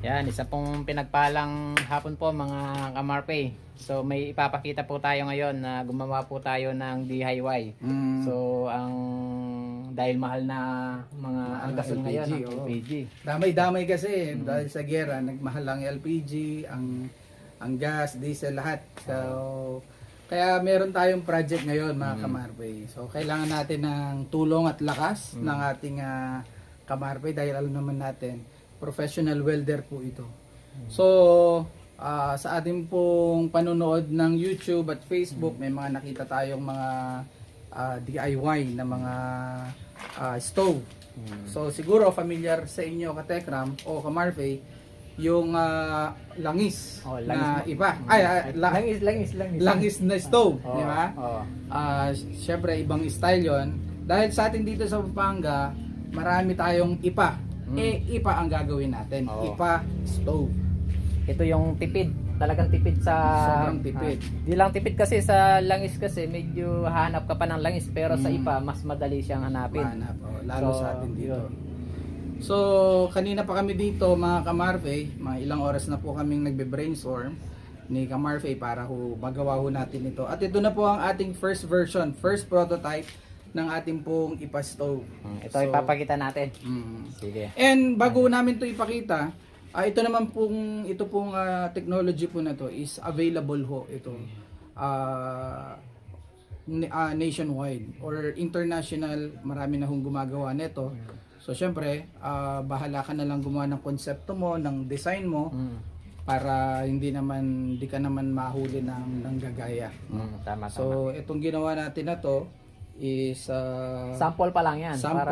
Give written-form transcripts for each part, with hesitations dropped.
Yan, isa pong pinagpalang hapon po mga kamarpe. So may ipapakita po tayo ngayon na gumawa po tayo ng DIY. So ang dahil mahal na mga ang gasol ngayon ng LPG. Damay-damay kasi dahil sa gera, nagmahal ang LPG, ang gas, diesel, lahat. So kaya meron tayong project ngayon mga kamarpe. So kailangan natin ng tulong at lakas ng ating kamarpe dahil alam naman natin professional welder po ito. So, sa ating pong panonood ng YouTube at Facebook, may mga nakita tayong mga DIY na mga stove. So, siguro familiar sa inyo Katekram o Kamarpe, yung langis, na iba. Langis na stove, di ba? Syempre, ibang style yon. Dahil sa atin dito sa Pampanga, marami tayong ipa. Ipa ang gagawin natin. Ipa stove. Ito yung tipid. Talagang tipid sa... Sobrang tipid. Di lang tipid kasi sa langis kasi medyo hanap ka pa ng langis. Pero sa ipa, mas madali siyang hanapin. Lalo sa atin dito. So, kanina pa kami dito mga Kamarfe. Mga ilang oras na po kaming nagbe-brainstorm ni Kamarfe para magawa natin ito. At ito na po ang ating first version, first prototype ng ating pong ipa stove. Ito ipapakita natin. Sige. And bago namin ito ipakita, ito naman pong technology po na to is available ho ito nationwide or international. Marami na hong gumagawa nito. So syempre, bahala ka na lang gumawa ng konsepto mo, ng design mo para hindi ka naman mahuli ng gagaya. Tama. So itong ginawa natin na to is sample pa lang yan sample.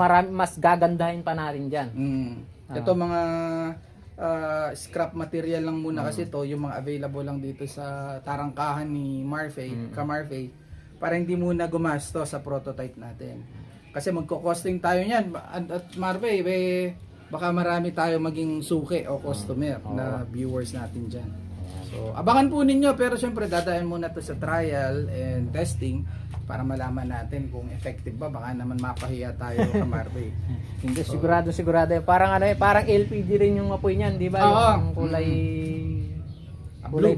Para mas gagandahin pa natin diyan. Ito mga scrap material lang muna kasi to yung mga available lang dito sa tarangkahan ni Kamarfe para hindi muna gumasto sa prototype natin. Kasi magko-costing tayo niyan at Marfe, baka marami tayo maging suki o customer na viewers natin diyan. So abangan po ninyo, pero syempre dadaan muna to sa trial and testing para malaman natin kung effective ba. Baka naman mapahiya tayo Kamarpe. Hindi, sigurado. Parang parang LPG rin yung apoy niyan, di ba? Yung kulay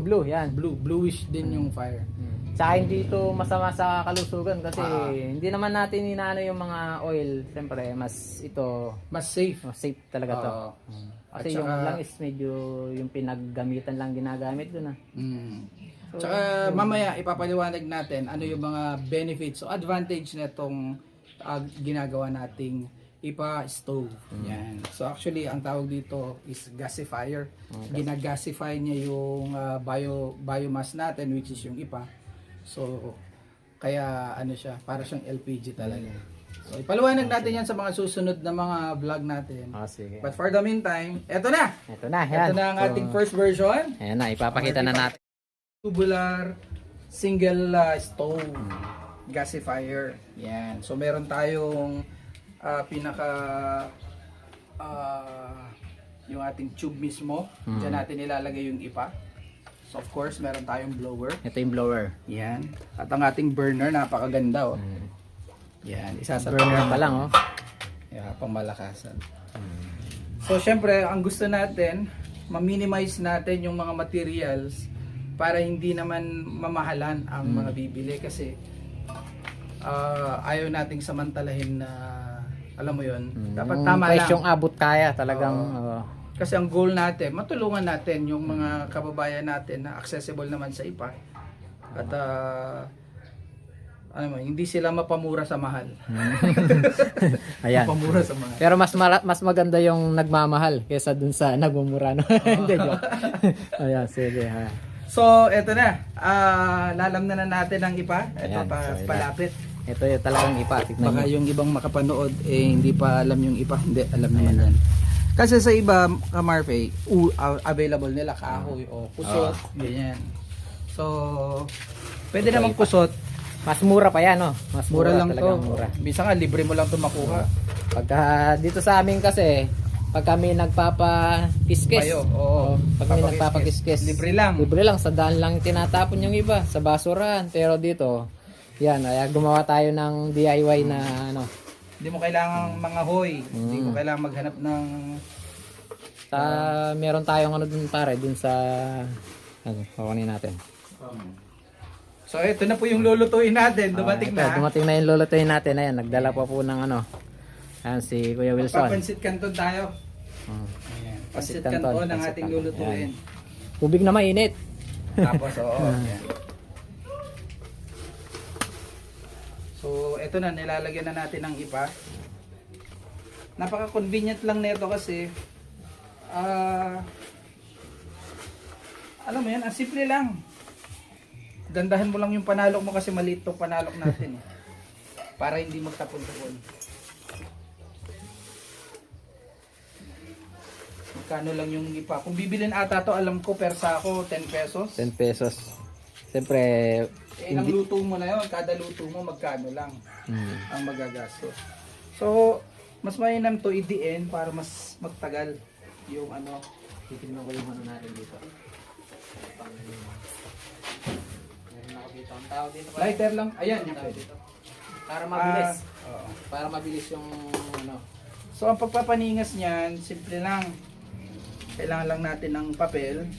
blue, yan. Bluish din yung fire. Tsaka hindi ito masama sa kalusugan kasi hindi naman natin inaano yung mga oil. Siyempre, mas safe talaga to. Kasi yung langis medyo yung pinaggamitan lang ginagamit doon. Tsaka mamaya ipapaliwanag natin ano yung mga benefits o advantage na itong ginagawa nating ipa stove. Yan. So actually ang tawag dito is gasifier. Ginagasify niya yung biomass natin, which is yung ipa. So kaya ano siya, para siyang LPG talaga. So ipaliwanag natin yan sa mga susunod na mga vlog natin. Sige. But for the meantime, eto na. Ito na ang ating first version. Ayan na, ipapakita na natin. Tubular single stove gasifier. Yan. So meron tayong yung ating tube mismo. Diyan natin ilalagay yung ipa. So of course, meron tayong blower. Ito yung blower. Yan. At ang ating burner, napakaganda oh. Yan, isa sa Burner pa lang oh. Yeah, pangmalakasan. So syempre, ang gusto natin, ma-minimize natin yung mga materials para hindi naman mamahalan ang mga bibili kasi ayaw nating samantalahin na alam mo yon, dapat tama lang. Presyong abot kaya talagang kasi ang goal natin, matulungan natin yung mga kababayan natin na accessible naman sa ipa at hindi sila mapamura sa mahal. Ayan. Mapamura sa mahal. Pero mas maganda yung nagmamahal kaysa dun sa nagmumura no. Hindi joke. Ayan, sige ha. So, eto na. Lalamnan na natin ang ipa. Ito Ayan, palapit. Ito yung talagang ipa. Tignan Baka nyo. yung ibang makapanood hindi pa alam yung ipa. Hindi, alam naman yan. Kasi sa iba, Kamarfe, available nila kahoy o kusot. Ganyan. So, pwede namang kusot. Mas mura pa yan, no? Mas Mura lang to. Mura. Bisa nga, libre mo lang to makuha. Pagka dito sa amin kasi, pag kami nagpapakiskis. Pag kami nagpapakiskis. Libre lang. Libre lang. Sa daan lang tinatapon yung iba. Sa basurahan. Pero dito, yan. Gumawa tayo ng DIY na ano. Hindi mo kailangang mga hoy. Hindi mo kailangang maghanap ng Meron tayong ano dun pare, dun sa ano, kukunin natin. So ito na po yung lulutuin natin. Dumating Ito, na. dumating na yung lulutuin natin. Ayan, nagdala pa po ng ano. Ayan, si Kuya Wilson. Papansit canton tayo. Ayan. Pansit canton ang Pansit ating canton. lulutuin. Tubig na mainit. Tapos, oo. Ayan. So, ito na, nilalagyan na natin ng ipa. Napaka-convenient lang nito kasi alam mo yan, ang simple lang. Gandahan mo lang yung panalok mo kasi maliit tong panalok natin. Para hindi magtapon-tapon. Magkano lang yung ipa? Kung bibilin ata to, alam ko, per sako, 10 pesos. 10 pesos. Siyempre, Ilang luto mo na yun, kada luto mo magkano lang hmm. ang magagastos. So, mas mainam to idiin para mas magtagal yung ano. Titignan ko yung ano natin dito. Meron ako dito. Ang tawag dito pala. Lighter lang, ayan yung Tawag pwede. dito. Para mabilis. Oo. Para mabilis yung ano. So, ang pagpapaningas niyan, simple lang. Kailangan lang natin ng papel.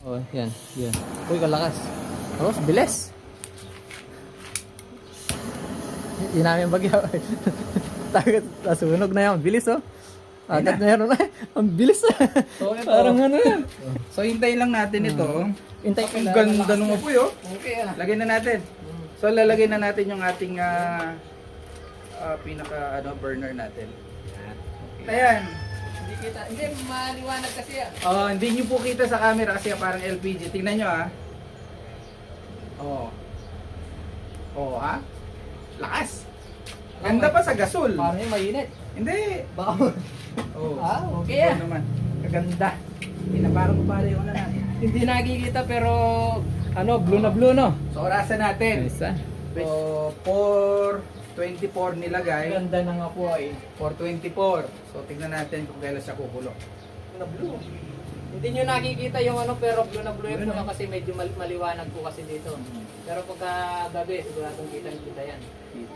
Oh, yan. Yan. Uy, kalakas. Oh, bilis. Hindi namin bagyo. Nasunog na yan. Bilis oh. Agad na yan. Ang bilis. So, ito. Parang ano yan. So, hintayin lang natin ito. Intay Ang ganda nung apoy, oh. Okay ah. Lagyan na natin. So, lalagay na natin yung ating pinaka burner natin. Ayan. Hindi kita. Hindi, maliwanag kasi ah. Oh, hindi niyo po kita sa camera kasi parang LPG. Tingnan niyo ah. Oh. Oh, ha? Lakas. Ganda pa sa gasol. Parang yung mainit. Hindi. Baka. Oh. Okay Ito ah. naman. Kaganda. Pinaparang ko pala yung ano natin. Hindi nakikita pero ano, blue na blue no. So, orasan natin. Isa. So, 4:24 nilagay. Ganda ng apoy. 4:24. So, tignan natin kung kailan siya kukulo. Blue na blue. Hindi nyo nakikita yung ano pero blue na blue yung puno kasi medyo maliwanag po kasi dito. Pero pagka gabi, siguradong kita yan.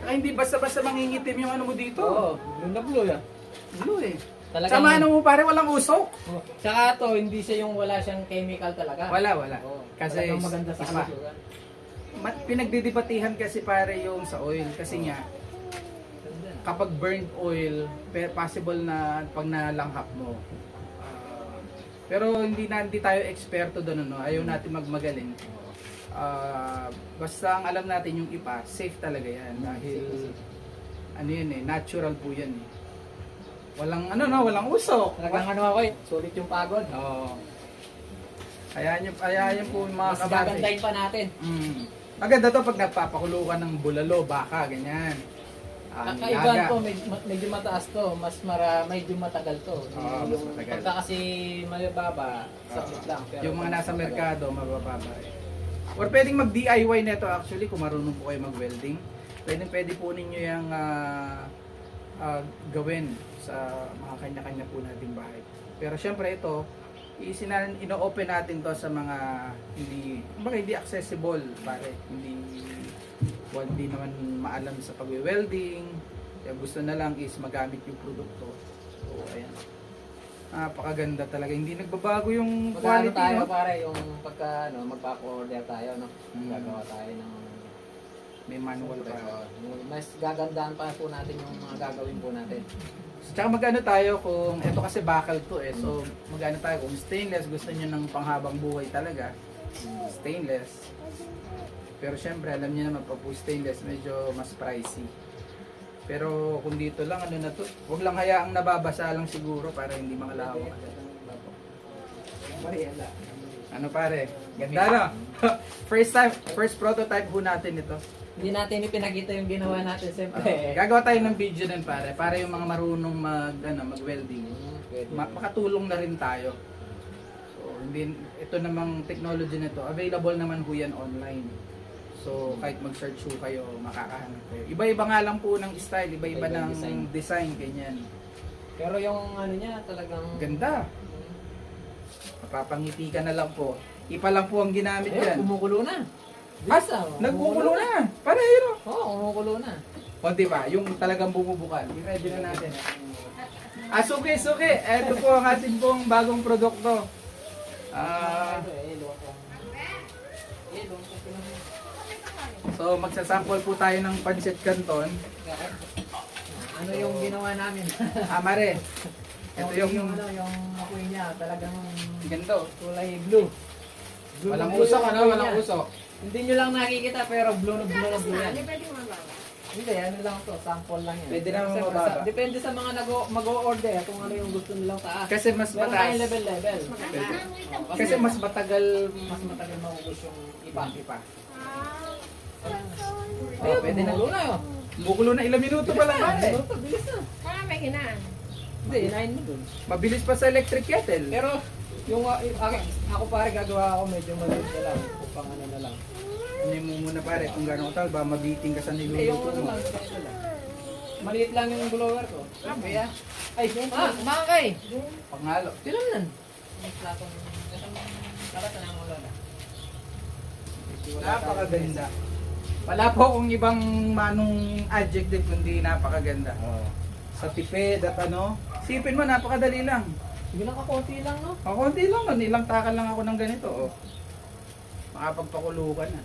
Ay, hindi basta-basta mangingitim yung ano mo dito. Oo, blue na blue yan. Blue eh. Talagang, Sama ano mo pare, walang usok. Tsaka to, hindi siya yung wala siyang chemical talaga. Wala. Oo, Kasi talagang maganda sa iba. kalusugan. Pinagdidibatihan kasi pare yung sa oil. Kasi nga, Ganda. kapag burnt oil, possible na pag nalanghap mo. Pero hindi tayo eksperto doon, ano? Ayaw natin magmagaling. Basta ang alam natin yung ipa, safe talaga yan. Dahil, ano yun eh, natural po yan eh. Walang walang usok. Talagang ano ako eh, sulit yung pagod. Oo. Kaya po yung mga Mas kabate. gagandahin pa natin. Maganda to pag nagpapakulo ka ng bulalo, baka, ganyan. Kakaibahan po, medyo mataas to, medyo matagal to. Oo, mas matagal. Pagka kasi mababa, sakit lang. Pero Yung mga pag nasa matagal, merkado, mabababa eh. Or pwedeng mag-DIY nito actually kung marunong po kayo mag-welding. Pwede po ninyo yung gawin sa mga kanya-kanya po nating bahay. Pero syempre ito, ino-open natin to sa mga hindi accessible pare. Hindi naman maalam sa pagwe-welding. Kaya gusto na lang is magamit yung produkto. So ayan. Napakaganda talaga. Hindi nagbabago yung Magkano quality, tayo no? pare, yung pagka magpapa-order tayo, no? Mm. Gagawa tayo ng May manual pa. mas gagandahan pa po natin yung mga gagawin po natin. Tsaka magano tayo kung ito kasi bakal to eh. So magano tayo kung stainless, gusto niyo ng panghabang buhay talaga. Stainless. Pero syempre alam niyo naman pag po stainless medyo mas pricey. Pero kung dito lang ano na to, huwag lang hayaang nababasa lang siguro para hindi mangalawak. Ano pare? Ganda no? First prototype ho natin ito. Hindi natin ipinakita yung ginawa natin, siyempre. Gagawa tayo ng video din pare, para yung mga marunong mag-welding. Pwede. Makatulong na rin tayo. So, ito namang technology nito, available naman po yan online. So, kahit mag-search po kayo, makakahanap kayo. Iba-iba nga lang po ng style, iba-iba Iba-ibang ng design, ganyan. Pero yung ano niya, talagang... Ganda. Mapapangiti ka na lang po. Ipa lang po ang ginamit Ayun, yan. kumukulo na. At nagkukulo na. Para yun. Oo, kumukulo na. O diba, yung talagang bumubukan. I-ready na natin. Suki, suki. Ito po ang ating pong bagong produkto. So magsasample po tayo ng pancit canton. Ano yung ginawa namin? Mare. Ito yung yung apoy niya, talagang ganito. kulay blue. Walang blue usok, yung ano? apoy Walang niya. usok. Hindi nyo lang nakikita pero blue na blue na blue yan. Hindi pwede mabawa. Hindi, ano lang to, sample lang yan. Pwede naman Kasi mababa. depende sa mga mag-o-order kung ano yung gusto nilang taas. Kasi mas Meron mataas. tayong level. Kasi mas matagal. mas matagal maubos yung iba. Oh, pwede na. Bulo na yun. Bukulo na ilang minuto pa lang. Mare. Bulo to, bilis na. Parang may hinaan. Hindi, inahin mo dun. Mabilis pa sa electric kettle. Pero, ako pare gagawa ako medyo maliit na lang. Upang ano na lang. Ano mo muna pare kung gano'ng tal ba mabiting ka sa Eh, yung niluluto ano mo. lang, ganito lang. Maliit lang yung blower ko. Kaya, ay, kumakay! Pangalo. Tinamnan. May platong, dapat na mo lola. Napakaganda. Wala po akong ibang manong adjective kundi napakaganda. Sa tipid at ano. Sipin mo, napakadali lang. Sige lang kakunti lang, no? Konti lang, nun. Ilang takal lang ako ng ganito. Oh. Makapagpakulo ka na.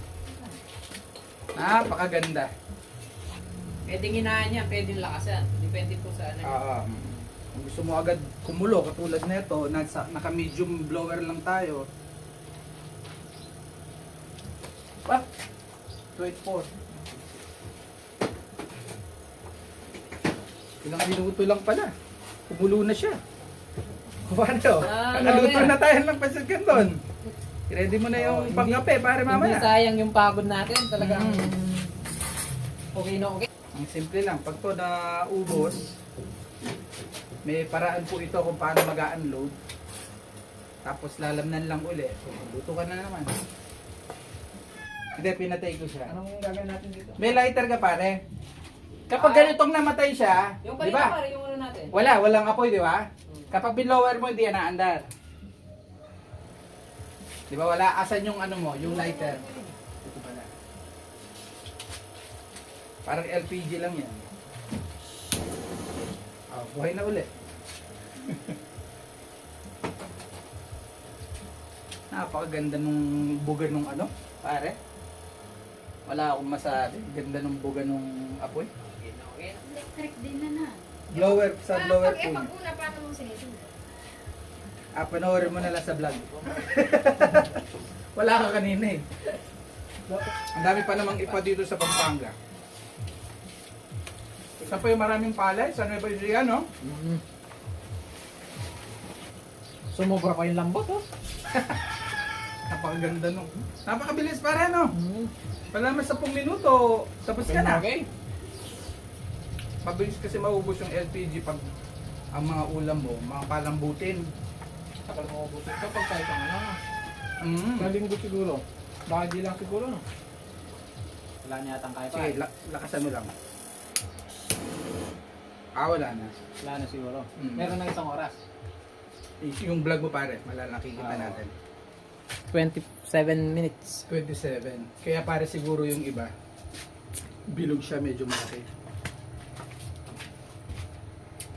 Napakaganda. Pwedeng hinaan yan, pwedeng lakasan. Depende po sa ano. Kung gusto mo agad kumulo, katulad nito, naka-medium blower lang tayo. Ah! 24. Ilang minuto lang pala. Kumulo na siya. Paano? Nakaluto mamaya. na tayo ng pancit canton. Ready mo na yung hindi- pangkape para Hindi mamaya. sayang yung pagod natin. Talagang okay na okay. Ang simple lang, pag to na ubos, may paraan po ito kung paano mag-unload. Tapos lalamnan lang uli. So, luto ka na naman. Hindi, pinatay ko siya. Anong gagawin natin dito? May lighter ka pare. Kapag ganitong namatay siya, Yung di kanina ba? pare, yung ano natin. Walang apoy, di ba? Kapag binlower mo, hindi yan naandar. Di ba wala? Asan yung ano mo, yung lighter? Ito pala. Parang LPG lang yan. Buhay na ulit. Napakaganda nung buga nung ano, pare. Wala akong masabi. Ganda nung buga nung apoy. Okay na okay. Electric din na. Blower, sa blower po Pag niya. una, paano mo sinisunod? Panoorin mo na lang sa vlog. Wala ka kanina eh. Ang dami pa namang ipa dito sa Pampanga. Saan pa yung maraming palay? Saan ba yung yan, no? Sumobra pa yung lambot, oh. Napakaganda nung. Napakabilis para, no? Wala naman 10 minuto. Tapos ka na. Okay. Mabilis kasi maubos yung LPG pag ang mga ulam mo, mga palambutin. Kapag mabubusin ka, pag tayo kang ano. Mm. Malinggo siguro. Baka di lang siguro, no? Wala niya atang kaya pa. Sige, lakasan mo lang. Wala na. Wala na siguro. Mm. Meron na isang oras. Yung vlog mo pare, malalaki kita Ah. natin. 27 minutes. 27. Kaya pare siguro yung iba, bilog siya medyo malaki.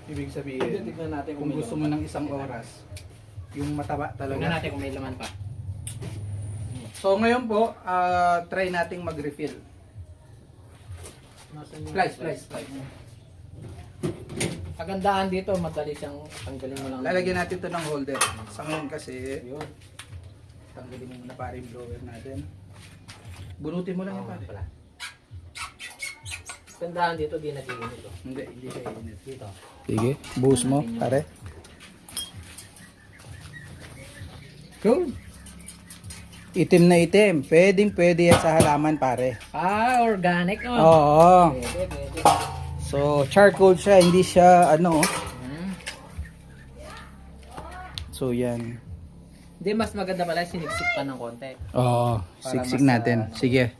Ibig sabihin, Tignan natin kung gusto mo ng isang oras, yung mataba Tignan talaga. natin kung may laman pa. So ngayon po, try nating mag-refill. Slice. Kagandahan dito, madali siyang tanggalin mo lang. Lalagyan natin to ng holder. Sa ngayon kasi, Yun. tanggalin mo muna pare yung blower natin. Bunutin mo lang yan pare. Pala. Kagandahan dito, di nag-iinit ito. Hindi siya init. Dito. Sige, buhos mo pare. Cool. Itim na itim. Pwede yan sa halaman pare. Organic, no? Oo. Pwede. So, charcoal siya, hindi siya ano. Hmm. So, yan. Hindi, mas maganda pala siniksik pa ng konti. Oo, Para siksik mas, natin. Sige.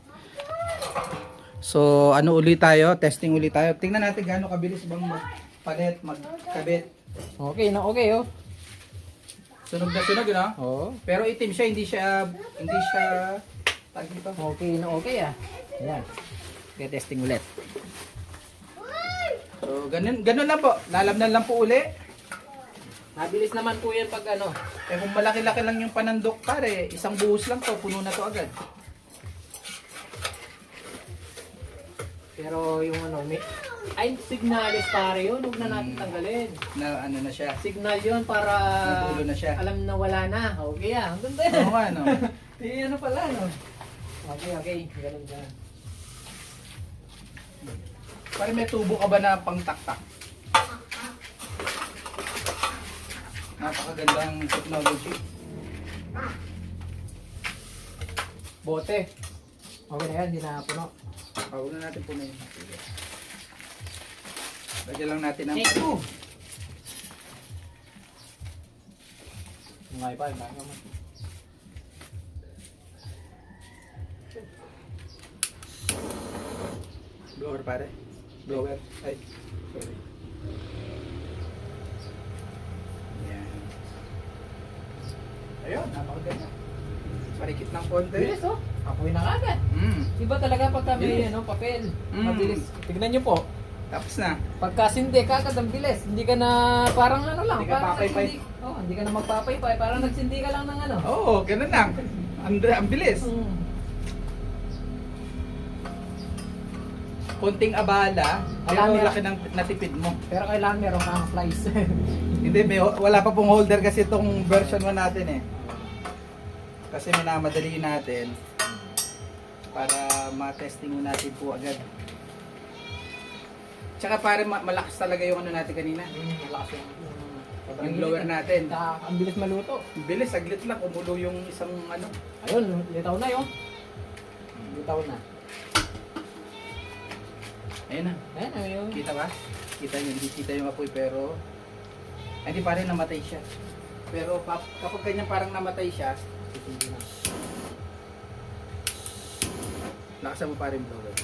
So, ano ulit tayo? Testing ulit tayo. Tingnan natin gaano kabilis bang magpalit, magkabit. Okay na okay, oh. Sunog na sunog, no? Oo. Pero itim siya, hindi siya tag dito. Okay na okay, ah. Ayan. Okay, testing ulit. So, ganun lang po. Lalamnan lang po uli. Mabilis naman po yan pag ano. Eh kung malaki-laki lang yung panandok pare, isang buhos lang to, puno na to agad. Pero yung ano, ay signales pare yun, huwag na natin tanggalin. Na ano na siya. Signal yun para Natulo na siya. alam na wala na. Okay ang ganda yan. Oo nga no. Eh, ano pala no? Okay, ganun ka. Pare may tubo ka ba na pang taktak? Napakagandang technology. Bote. Okay na yan, hindi na puno. Huwag na natin puno yun. Lagyan lang natin ang... Eko! Ngay pa, ngay pa. Blower pare. Blower. Ay, sorry. Yan. Ayun, napakaganda. Parikit ng konti. Bilis oh. Apoy na agad. Iba talaga pagka may Bilis. ano, papel. Mm. Mabilis. Tignan nyo po. Tapos na. Pagka sindi ka, ang bilis. Hindi ka na parang ano lang. Hindi ka Parang papaypay. nagsindi. Oh, hindi ka na magpapaypay. Parang nagsindi ka lang ng ano. Oo, ganun lang. Ang bilis. Mm. Konting abala, pero Alam, laki ng natipid mo. Pero kailangan meron kang flies. Hindi, wala pa pong holder kasi itong version 1 natin eh. Kasi minamadali natin para ma-testing mo natin po agad. Tsaka pare malakas talaga yung ano natin kanina. Malakas Yung blower natin. Ang bilis maluto. Bilis, saglit lang. Umulo yung isang ano. Ayun, litaw na yun. Litaw na. Ayun na. Ayun, ayun. Kita ba? Kita nyo, hindi kita yung apoy pero hindi pa rin namatay siya. Pero kapag ganyan parang namatay siya, Hindi na. lakasan mo pa rin blower.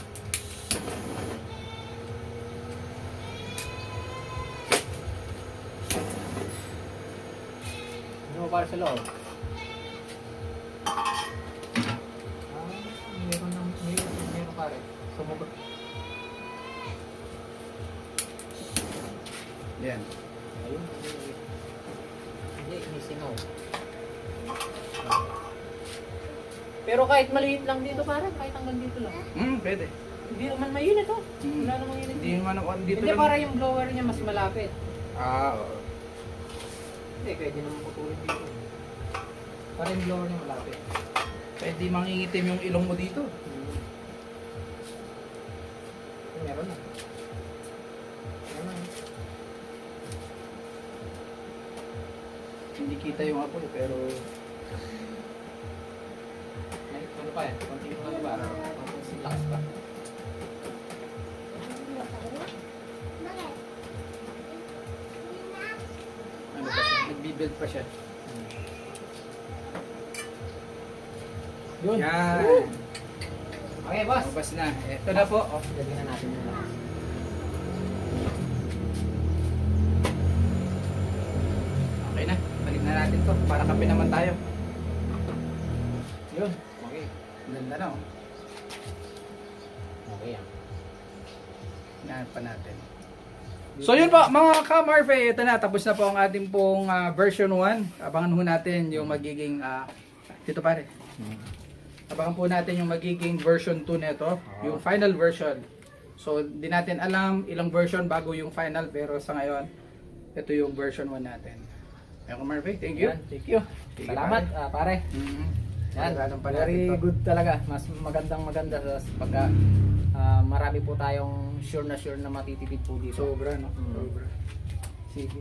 Ano mo para sa loob? Meron pare. Sumubot. Yan. Ayun. Hindi, inisingaw. Pero kahit maliit lang dito pare, kahit hanggang dito lang. Pwede. Hindi naman mainit oh. Mm. Wala namang init. Hindi naman ako dito Hindi lang. para yung blower niya mas malapit. Oo. Hindi, pwede naman putulin dito. Para yung blower niya malapit. Pwede mangingitim yung ilong mo dito. Meron na. Meron na. Hindi kita yung apoy pero May ano pa yan? Konting ano ba? Konting lakas pa. ano pa siya, nagbibuild pa siya. Yun. Yan. Okay, boss. Labas na. Ito na po. Oh, lagyan na natin yun. Okay na. Balik na natin to. Para kape naman tayo. Yun. Okay. Ganda na oh. Okay yan. Hinahanap pa natin. So yun po mga ka-Marfe, ito na, tapos na po ang ating pong version 1. Abangan po natin yung magiging, dito pare. Abangan po natin yung magiging version 2 nito, yung final version. So di natin alam ilang version bago yung final, pero sa ngayon, ito yung version 1 natin. Mga ka-Marfe, thank you. Yan, thank you. Sige, Salamat, pare. Yan, Pag-aralan pa natin very to. good talaga. Mas maganda pagka marami po tayong sure na matitipid po dito. Sobra no? Mm. Sobra. Sige.